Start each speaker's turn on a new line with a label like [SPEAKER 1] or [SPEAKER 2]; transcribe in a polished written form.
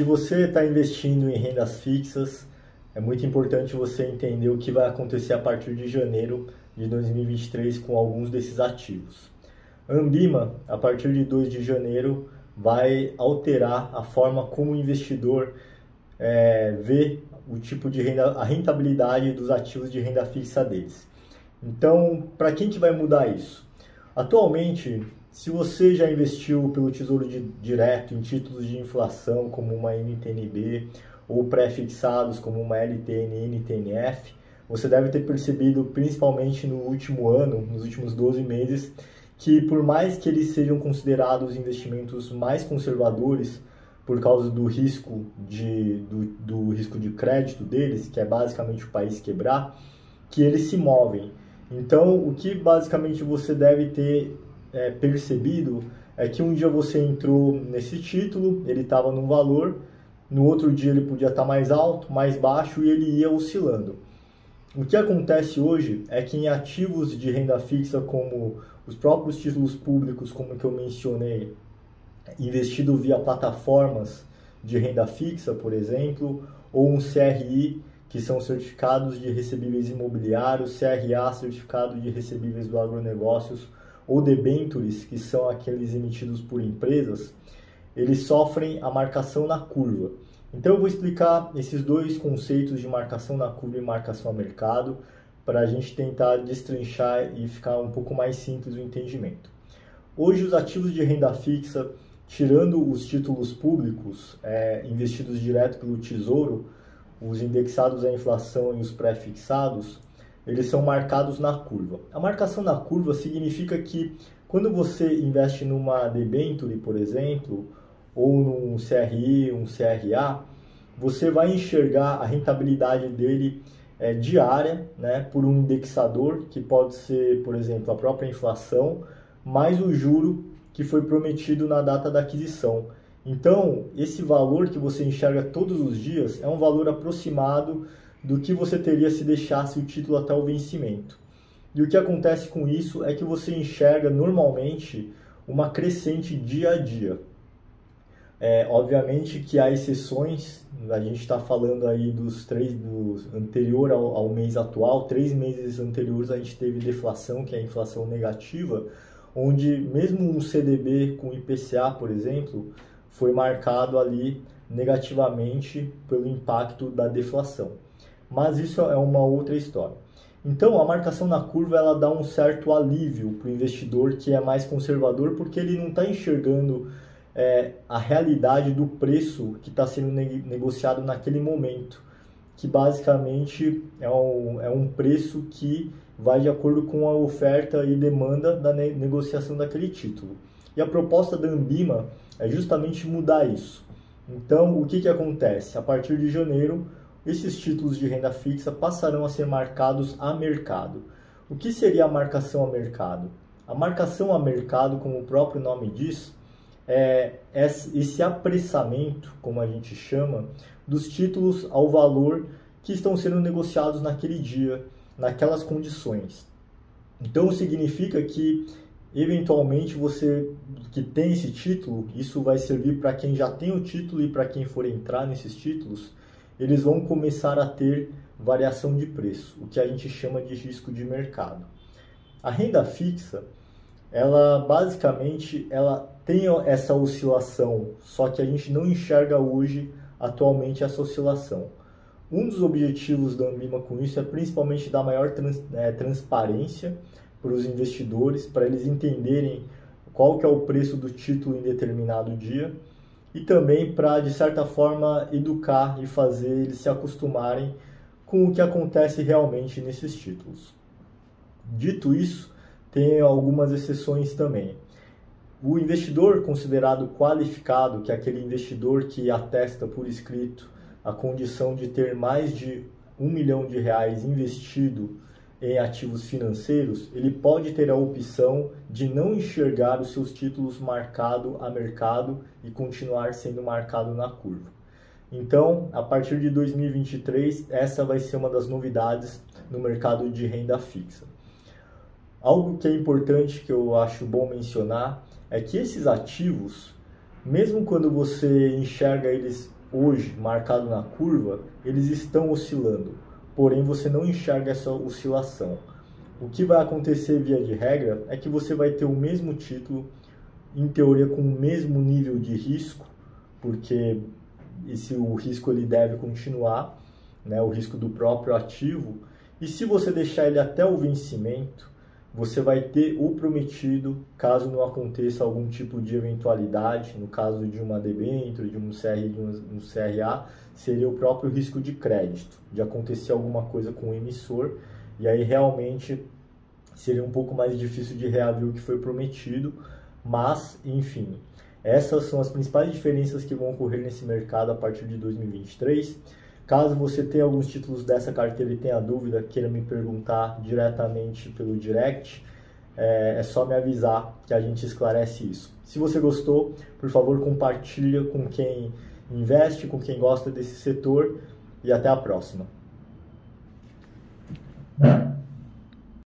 [SPEAKER 1] Se você está investindo em rendas fixas, é muito importante você entender o que vai acontecer a partir de janeiro de 2023 com alguns desses ativos. A Ambima, a partir de 2 de janeiro, vai alterar a forma como o investidor vê o tipo de renda, a rentabilidade dos ativos de renda fixa deles. Então, para quem que vai mudar isso? Atualmente, se você já investiu pelo Tesouro Direto em títulos de inflação, como uma NTN-B, ou pré-fixados, como uma LTN e NTN-F, você deve ter percebido, principalmente no último ano, nos últimos 12 meses, que por mais que eles sejam considerados investimentos mais conservadores, por causa do risco de crédito deles, que é basicamente o país quebrar, que eles se movem. Então, o que basicamente você deve ter percebido é que um dia você entrou nesse título, ele estava num valor, no outro dia ele podia estar mais alto, mais baixo e ele ia oscilando. O que acontece hoje é que em ativos de renda fixa, como os próprios títulos públicos, como que eu mencionei, investido via plataformas de renda fixa, por exemplo, ou um CRI, que são certificados de recebíveis imobiliários, CRA, certificado de recebíveis do agronegócios, ou debentures, que são aqueles emitidos por empresas, eles sofrem a marcação na curva. Então eu vou explicar esses dois conceitos de marcação na curva e marcação a mercado, para a gente tentar destrinchar e ficar um pouco mais simples o entendimento. Hoje os ativos de renda fixa, tirando os títulos públicos investidos direto pelo Tesouro, os indexados à inflação e os pré-fixados, eles são marcados na curva. A marcação na curva significa que quando você investe numa debenture, por exemplo, ou num CRI, um CRA, você vai enxergar a rentabilidade dele diária, né, por um indexador, que pode ser, por exemplo, a própria inflação, mais o juro que foi prometido na data da aquisição. Então, esse valor que você enxerga todos os dias é um valor aproximado do que você teria se deixasse o título até o vencimento. E o que acontece com isso é que você enxerga normalmente uma crescente dia a dia. Obviamente que há exceções, a gente está falando aí do anterior ao mês atual, 3 meses anteriores a gente teve deflação, que é a inflação negativa, onde mesmo um CDB com IPCA, por exemplo, foi marcado ali negativamente pelo impacto da deflação. Mas isso é uma outra história. Então, a marcação na curva ela dá um certo alívio para o investidor que é mais conservador, porque ele não está enxergando a realidade do preço que está sendo negociado naquele momento, que basicamente é um preço que vai de acordo com a oferta e demanda da negociação daquele título. E a proposta da Ambima é justamente mudar isso. Então, o que acontece? A partir de janeiro, esses títulos de renda fixa passarão a ser marcados a mercado. O que seria a marcação a mercado? A marcação a mercado, como o próprio nome diz, é esse apressamento, como a gente chama, dos títulos ao valor que estão sendo negociados naquele dia, naquelas condições. Então significa que eventualmente você que tem esse título, isso vai servir para quem já tem o título e para quem for entrar nesses títulos, eles vão começar a ter variação de preço, o que a gente chama de risco de mercado. A renda fixa, ela basicamente tem essa oscilação, só que a gente não enxerga hoje atualmente essa oscilação. Um dos objetivos da Ambima com isso é principalmente dar maior transparência para os investidores, para eles entenderem qual que é o preço do título em determinado dia e também para, de certa forma, educar e fazer eles se acostumarem com o que acontece realmente nesses títulos. Dito isso, tem algumas exceções também. O investidor considerado qualificado, que é aquele investidor que atesta por escrito a condição de ter mais de R$ 1 milhão investido em ativos financeiros, ele pode ter a opção de não enxergar os seus títulos marcado a mercado e continuar sendo marcado na curva. Então, a partir de 2023, essa vai ser uma das novidades no mercado de renda fixa. Algo que é importante, que eu acho bom mencionar, é que esses ativos, mesmo quando você enxerga eles hoje marcado na curva, eles estão oscilando, porém você não enxerga essa oscilação. O que vai acontecer via de regra é que você vai ter o mesmo título, em teoria com o mesmo nível de risco, porque o risco ele deve continuar, né, o risco do próprio ativo, e se você deixar ele até o vencimento, você vai ter o prometido, caso não aconteça algum tipo de eventualidade, no caso de uma debênture, de um CRI, de um CRA, seria o próprio risco de crédito, de acontecer alguma coisa com o emissor, e aí realmente seria um pouco mais difícil de reaver o que foi prometido, mas, enfim, essas são as principais diferenças que vão ocorrer nesse mercado a partir de 2023. Caso você tenha alguns títulos dessa carteira e tenha dúvida, queira me perguntar diretamente pelo direct, é só me avisar que a gente esclarece isso. Se você gostou, por favor, compartilha com quem investe, com quem gosta desse setor e até a próxima.